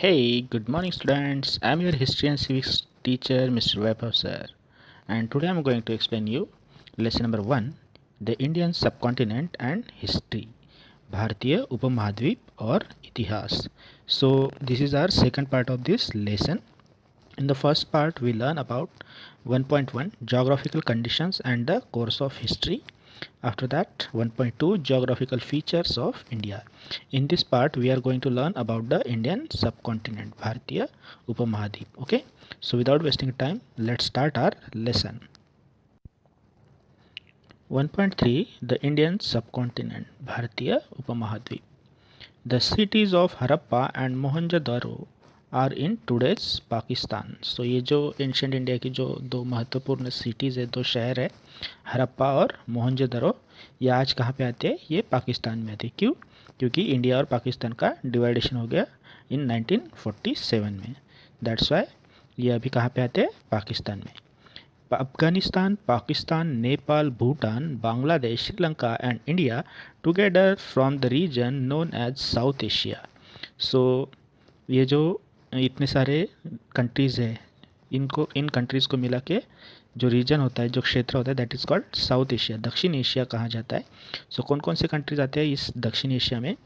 Hey, good morning, students. I'm your history and civics teacher, Mr. Vaibhav sir, and today I'm going to explain you lesson number 1, the Indian subcontinent and history, भारतीय उपमहाद्वीप और इतिहास. So this is our second part of this lesson. In the first part, we learn about 1.1 geographical conditions and the course of history. After that, 1.2 geographical features of India. In this part, we are going to learn about the Indian subcontinent, Bharatiya Upamahadweep. Okay, so without wasting time, let's start our lesson. 1.3 The Indian subcontinent, Bharatiya Upamahadweep. The cities of Harappa and Mohenjo-daro are in today's Pakistan. So ये जो ancient India की जो दो महत्वपूर्ण cities है, दो शहर है, हड़प्पा और मोहनजोदड़ो, ये आज कहाँ पे आते हैं? ये पाकिस्तान में आते हैं. क्यों? क्योंकि इंडिया और पाकिस्तान का डिवाइडेशन हो गया इन 1947 में. दैट्स वाई ये अभी कहाँ पे आते हैं? पाकिस्तान में. Afghanistan, Pakistan, Nepal, Bhutan, Bangladesh, Sri Lanka and India together from the region known as South Asia. So ये जो इतने सारे कंट्रीज़ है, इन कंट्रीज़ को मिला के जो रीजन होता है, जो क्षेत्र होता है, that is called south Asia, दक्षिण एशिया कहा जाता है. सो कौन कौन से कंट्रीज आते हैं इस दक्षिण एशिया में?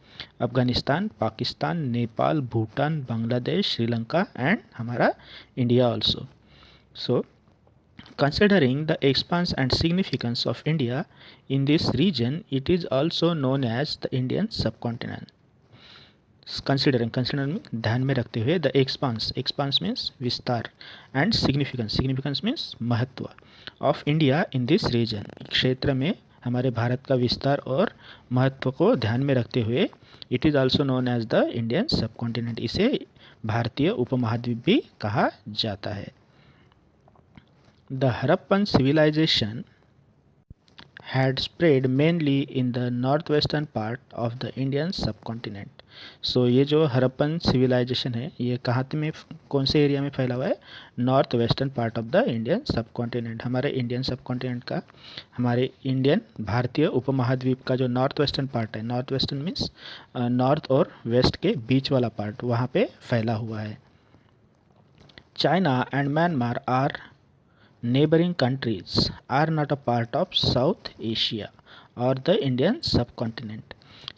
अफगानिस्तान, पाकिस्तान, नेपाल, भूटान, बांग्लादेश, श्रीलंका एंड हमारा India also. So considering the expanse and significance of India in this region, it is also known as the Indian subcontinent. Considering ध्यान में रखते हुए द एक्सपांस मीन्स विस्तार एंड सिग्निफिकेंस मीन्स महत्व of India in this region, क्षेत्र में हमारे भारत का विस्तार और महत्व को ध्यान में रखते हुए it is also known as the Indian subcontinent, इसे भारतीय उपमहाद्वीप भी कहा जाता है. The Harappan civilization had spread mainly in the northwestern part of the Indian subcontinent. सो ये जो हड़प्पन सिविलाइजेशन है, ये कहाँ में, कौन से एरिया में फैला हुआ है? North western part of the Indian subcontinent. हमारे इंडियन सबकॉन्टिनेंट का, हमारे इंडियन भारतीय उपमहाद्वीप का जो नॉर्थ वेस्टर्न पार्ट है, नॉर्थ वेस्टर्न मीन्स नॉर्थ और वेस्ट के बीच वाला पार्ट, वहाँ पे फैला हुआ है. China and Myanmar are neighboring countries are not a part of South Asia or the Indian subcontinent.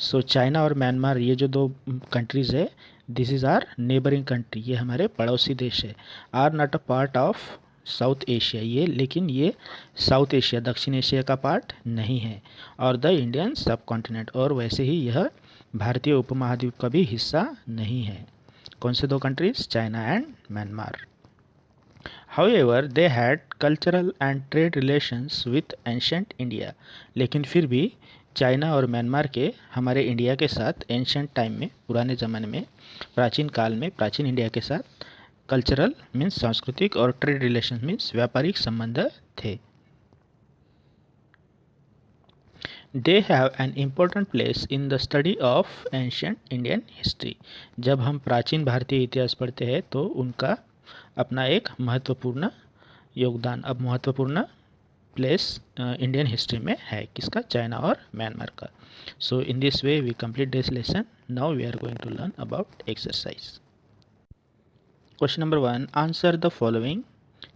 So China और म्यांमार, ये जो दो कंट्रीज़ है, this is are neighboring country, ये हमारे पड़ोसी देश है. Are not a part of South Asia, ये लेकिन ये साउथ एशिया, दक्षिण एशिया का पार्ट नहीं है, और द इंडियन सबकॉन्टिनेंट, और वैसे ही यह भारतीय उपमहाद्वीप का भी हिस्सा नहीं है. कौन से दो countries? China and Myanmar. However, they had cultural and trade relations with ancient India. लेकिन फिर भी चाइना और म्यांमार के हमारे इंडिया के साथ एंशंट टाइम में, पुराने ज़माने में, प्राचीन काल में, प्राचीन इंडिया के साथ कल्चरल मीन्स सांस्कृतिक और ट्रेड रिलेशन मीन्स व्यापारिक संबंध थे. They have an important place in the study of ancient Indian history. जब हम प्राचीन भारतीय इतिहास पढ़ते हैं तो उनका अपना एक महत्वपूर्ण योगदान, अब महत्वपूर्ण प्लेस इंडियन हिस्ट्री में है. किसका? चाइना और म्यांमार का. So in this way we complete this lesson. Now we are going to learn about exercise. Question number 1, answer the following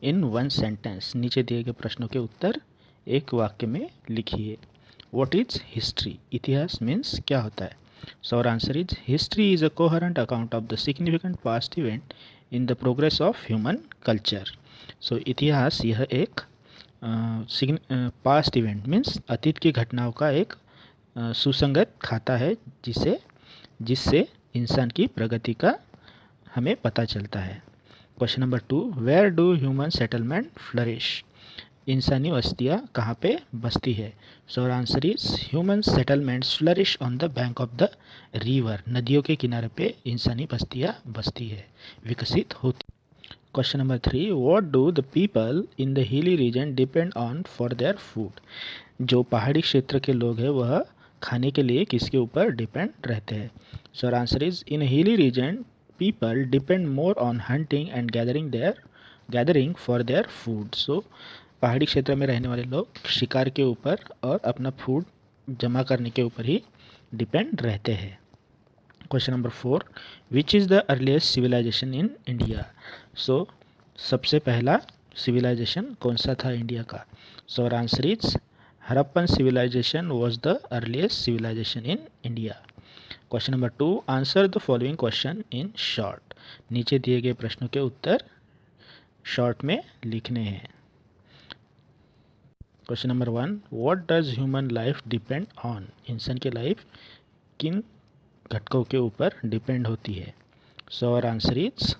in one sentence. नीचे दिए गए प्रश्नों के उत्तर एक वाक्य में लिखिए. What is history? इतिहास मीन्स क्या होता है? So our answer is history is a coherent account of the significant past event in the progress of human culture. So इतिहास यह एक पास्ट इवेंट मीन्स अतीत की घटनाओं का एक सुसंगत खाता है, जिससे इंसान की प्रगति का हमें पता चलता है. Question number 2, where do human settlement flourish? इंसानी बस्तियाँ कहाँ पे बसती है? So answer is human settlements flourish on the bank of the river. नदियों के किनारे पे इंसानी बस्तियाँ बसती है, विकसित होती. Question number 3, what do the people in the hilly region depend on for their food? जो पहाड़ी क्षेत्र के लोग हैं वह खाने के लिए किसके ऊपर डिपेंड रहते हैं? सो answer is in hilly region people depend more on hunting and gathering for their food. So पहाड़ी क्षेत्र में रहने वाले लोग शिकार के ऊपर और अपना फूड जमा करने के ऊपर ही डिपेंड रहते हैं. Question number 4, which is the earliest civilisation in India? So सबसे पहला सिविलाइजेशन कौन सा था इंडिया का? So our answer is Harappan civilisation was the earliest civilisation in India. Question number 2, answer the following question in short. नीचे दिए गए प्रश्नों के उत्तर शॉर्ट में लिखने हैं। Question number 1, what does human life depend on? इंसान की लाइफ किन घटकों के ऊपर डिपेंड होती है? So our answer is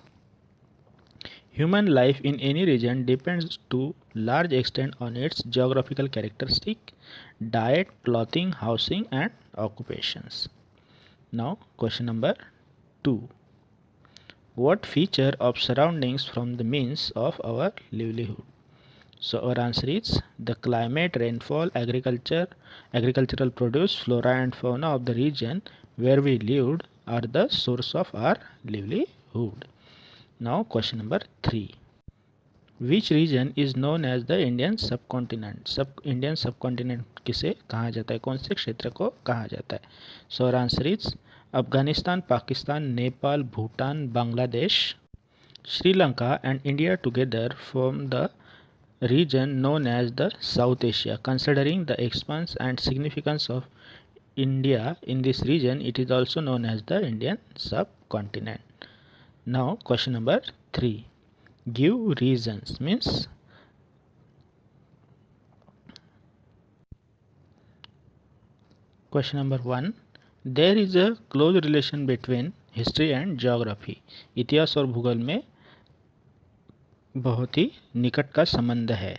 human life in any region depends to large extent on its geographical characteristic, diet, clothing, housing and occupations. Now question number 2, what feature of surroundings from the means of our livelihood? So our answer is the climate, rainfall, agricultural produce, flora and fauna of the region where we lived are the source of our livelihood. Now question number 3, which region is known as the Indian subcontinent? Indian subcontinent किसे कहा जाता है, कौन से क्षेत्र को कहा जाता है? So our answer is Afghanistan, Pakistan, Nepal, Bhutan, Bangladesh, Sri Lanka and India together form the region known as the South Asia. Considering the expanse and significance of India in this region, it is also known as the Indian subcontinent. Now question number 3, give reasons means question number 1, there is a close relation between history and geography. इतिहास और भूगोल में बहुत ही निकट का संबंध है,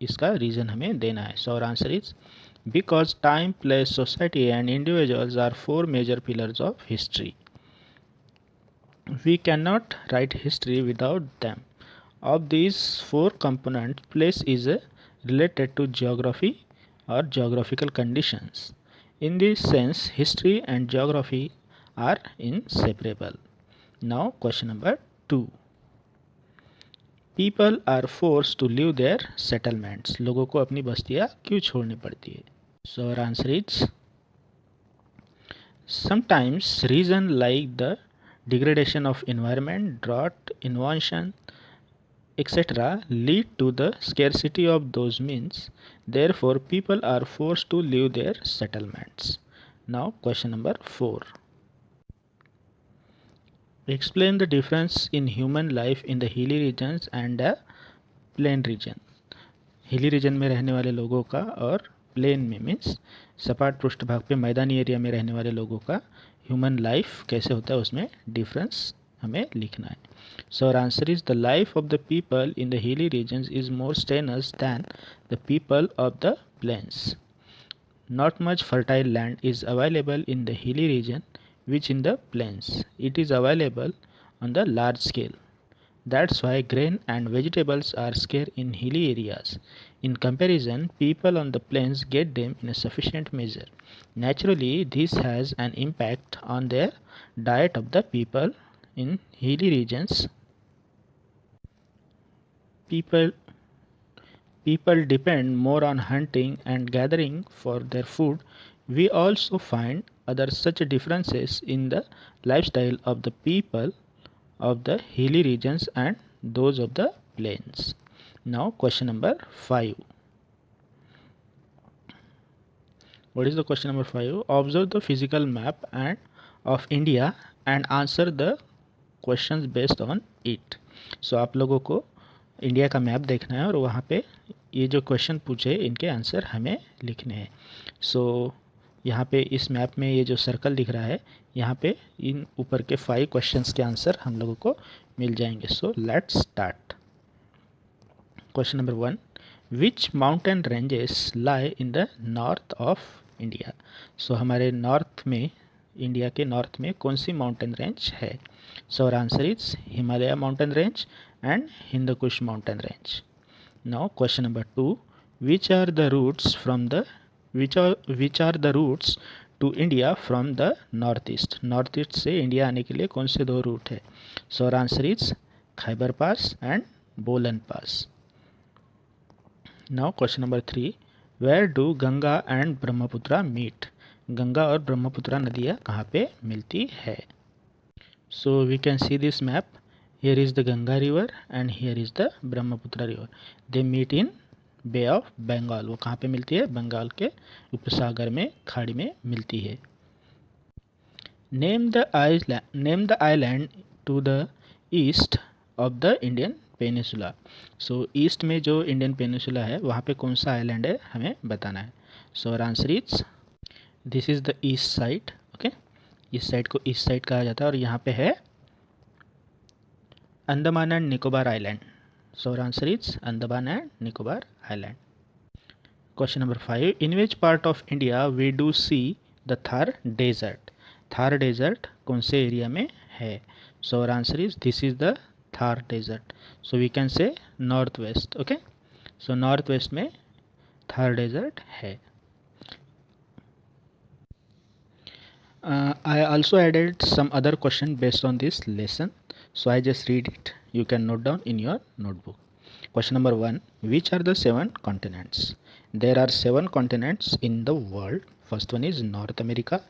इसका रीज़न हमें देना है। So our answer is because time, place, society and individuals are 4 major pillars of history. We can not write history without them. Of these 4 components, place is related to geography or geographical conditions. In this sense, history and geography are inseparable. Now question number 2, people are forced to leave their settlements. लोगों को अपनी बस्तियाँ क्यों छोड़नी पड़ती है? So our answer is sometimes reason like the degradation of environment, drought, invasion, etc. lead to the scarcity of those means. Therefore, people are forced to leave their settlements. Now, question number 4. Explain the difference in human life in the hilly regions and the plain region. Hilly region में रहने वाले लोगों का और plane में means सपाट पृष्ठभाग पे मैदानी एरिया में रहने वाले लोगों का ह्यूमन लाइफ कैसे होता है, उसमें डिफरेंस हमें लिखना है। So our answer is the life of the people in the hilly regions is more strenuous than the people of the plains. Not much fertile land is available in the hilly region, which in the plains it is available on the large scale. That's why grain and vegetables are scarce in hilly areas. In comparison, people on the plains get them in a sufficient measure. Naturally, this has an impact on the diet of the people in hilly regions. People depend more on hunting and gathering for their food. We also find other such differences in the lifestyle of the people of the hilly regions and those of the plains. Now question number 5. What is the question number 5? Observe the physical map and of India and answer the questions based on it. So आप लोगों को India का map देखना है और वहाँ पे ये जो क्वेश्चन पूछे इनके आंसर हमें लिखने हैं। सो यहाँ पे इस मैप में ये जो सर्कल दिख रहा है, यहाँ पे इन ऊपर के 5 क्वेश्चंस के आंसर हम लोगों को मिल जाएंगे। So let's start. Question number 1, which mountain ranges lie in the north of India? So हमारे नॉर्थ में, इंडिया के नॉर्थ में कौन सी माउंटेन रेंज है? So our answer is Himalaya mountain range and Hindukush mountain range. Now question number 2, which are the routes to India from the northeast? Northeast से India आने के लिए कौन से 2 रूट है? So our answer is Khyber Pass and Bolan Pass. Now question number 3, where do Ganga and Brahmaputra meet? Ganga और ब्रह्मपुत्र नदियाँ कहाँ पे मिलती है? So we can see this map. Here is the Ganga river and here is the Brahmaputra river. They meet in bay of Bengal. वो कहाँ पे मिलती है? बंगाल के उपसागर में, खाड़ी में मिलती है. Name the island to the east of the Indian peninsula. So east में जो इंडियन पेनिसुला है वहाँ पे कौन सा आइलैंड है हमें बताना है. So our answer is this is the east side. Okay, इस साइड को ईस्ट साइड कहा जाता है और यहाँ पे है Andaman and Nicobar island. So our answer is Andaman and Nicobar island. Question number 5. In which part of India we do see the Thar desert. Thar desert कौन से एरिया में है? So our answer is this is the Thar desert. So we can say north west. Okay, so north west में Thar desert है. I also added some other question based on this lesson, so I just read it. You can note down in your notebook. Question number 1. Which are the 7 continents? There are 7 continents in the world. First one is North America,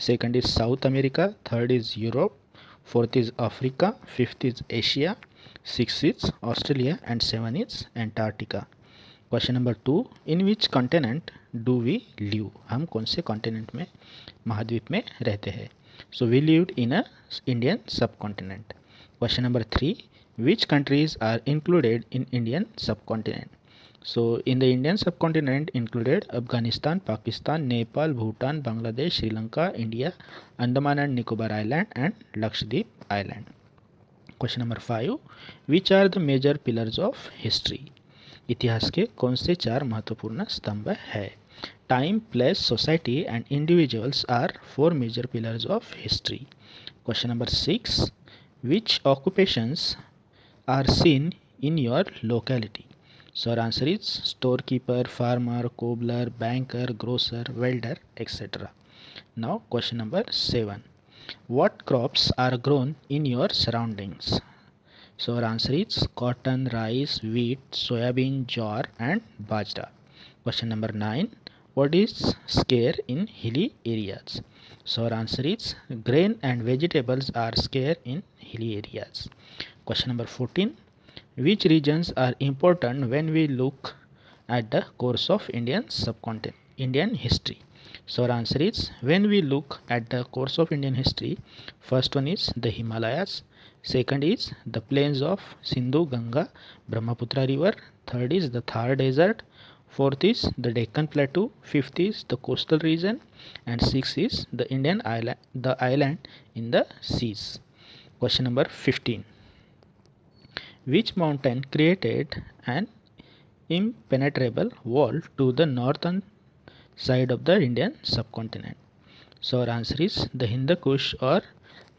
second is South America, third is Europe, fourth is Africa, fifth is Asia, sixth is Australia, and 7 is Antarctica. Question number 2. In which continent do we live. हम कौन से continent में, महाद्वीप में रहते हैं? So we lived in a Indian subcontinent. Question number 3. Which countries are included in Indian subcontinent. So in the Indian subcontinent included Afghanistan, Pakistan, Nepal, Bhutan, Bangladesh, Sri Lanka, India, Andaman and Nicobar island and Lakshadweep island. Question number 5. Which are the major pillars of history. इतिहास के कौन से 4 महत्वपूर्ण स्तंभ है? Time, place, society and individuals are 4 major pillars of history. Question number 6. Which occupations are seen in your locality. So our answer is store keeper, farmer, cobbler, banker, grocer, welder, etcetera. Now question number 7. What crops are grown in your surroundings. So our answer is cotton, rice, wheat, soybean, jowar and bajra. Question number 9. What is scarce in hilly areas? So our answer is grain and vegetables are scarce in hilly areas. Question number 14. Which regions are important when we look at the course of Indian subcontinent, Indian history? So our answer is when we look at the course of Indian history, first one is the Himalayas. Second is the plains of Sindhu, Ganga, Brahmaputra river. Third is the Thar desert. Fourth is the Deccan plateau. Fifth is the coastal region, and sixth is the Indian island, the island in the seas. Question number 15. Which mountain created an impenetrable wall to the northern side of the Indian subcontinent? So our answer is the Hindu Kush or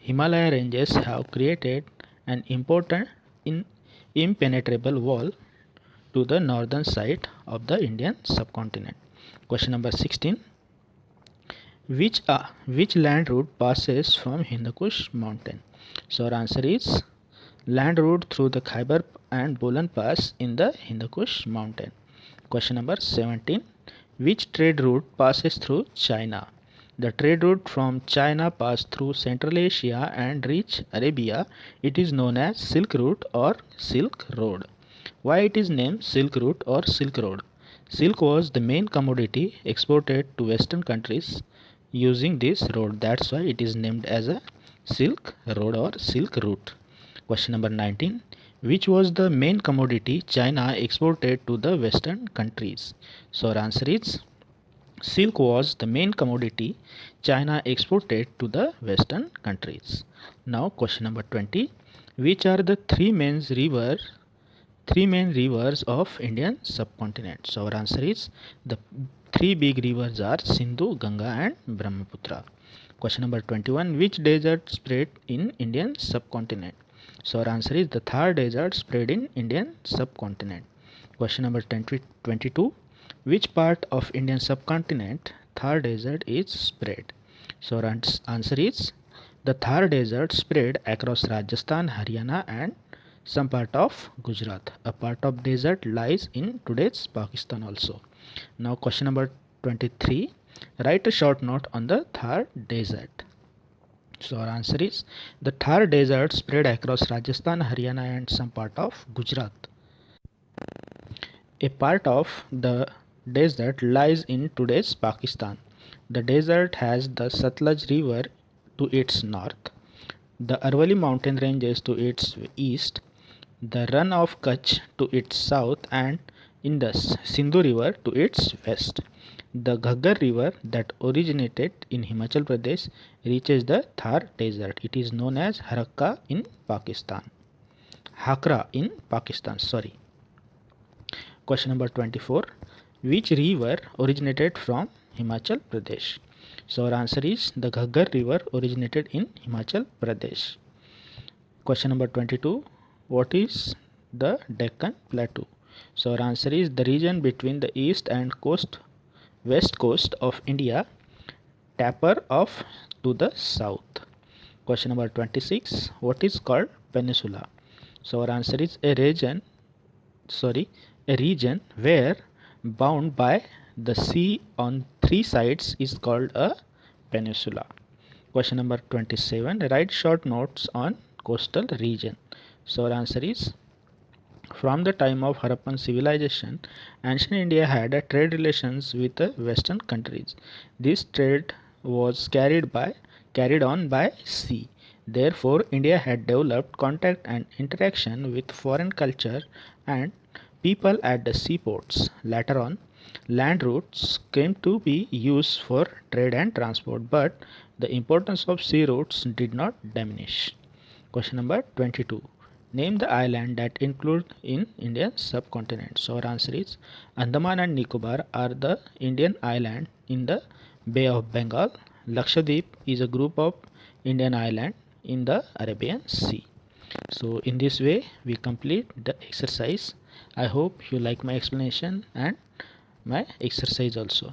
Himalaya ranges have created an important impenetrable wall to the northern side of the Indian subcontinent. Question number 16. Which land route passes from Hindu Kush mountain? So our answer is land route through the Khyber and Bolan Pass in the Hindu Kush mountain. Question number 17. Which trade route passes through China? The trade route from China passed through Central Asia and reached Arabia. It is known as Silk Route or Silk Road. Why it is named Silk Route or Silk Road? Silk was the main commodity exported to Western countries using this road. That's why it is named as a Silk Road or Silk Route. Question number 19. Which was the main commodity China exported to the Western countries? So our answer is silk was the main commodity China exported to the Western countries. Now question number 20. Which are the three main rivers of Indian subcontinent? So our answer is the 3 big rivers are Sindhu, Ganga and Brahmaputra. Question number 21. Which desert spread in Indian subcontinent? So our answer is the Thar desert spread in Indian subcontinent. Question number 22. Which part of Indian subcontinent Thar desert is spread? So our answer is the Thar desert spread across Rajasthan, Haryana and some part of Gujarat. A part of desert lies in today's Pakistan also. Now question number 23. Write a short note on the Thar desert. So our answer is the Thar Desert spread across Rajasthan, Haryana and some part of Gujarat. A part of the desert lies in today's Pakistan. The desert has the Satluj River to its north, the Arvali mountain ranges to its east, the Run of Kutch to its south, and Indus Sindhu River to its west. The Ghaggar River that originated in Himachal Pradesh reaches the Thar Desert. It is known as Harakka in Pakistan. Hakra in Pakistan. Sorry. Question number 24. Which river originated from Himachal Pradesh? So our answer is the Ghaggar River originated in Himachal Pradesh. Question number 22. What is the Deccan Plateau? So our answer is the region between the east and west coast of India, taper off to the south. Question number 26. What is called peninsula? So our answer is a region where bound by the sea on three sides is called a peninsula. Question number 27. Write short notes on coastal region. So our answer is from the time of Harappan civilization, ancient India had a trade relations with the western countries. This trade was carried on by sea. Therefore, India had developed contact and interaction with foreign culture and people at the seaports. Later on, land routes came to be used for trade and transport, but the importance of sea routes did not diminish. Question number 22. Name the island that include in Indian subcontinent. So our answer is Andaman and Nicobar are the Indian island in the Bay of Bengal. Lakshadweep is a group of Indian island in the Arabian Sea. So in this way we complete the exercise. I hope you like my explanation and my exercise also.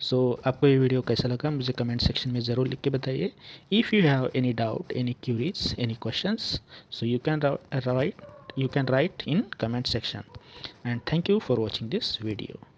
सो आपको ये video कैसा लगा मुझे comment section में ज़रूर लिख के बताइए. If you have any doubt, any curies, any questions, so you can write in comment section. And thank you for watching this video.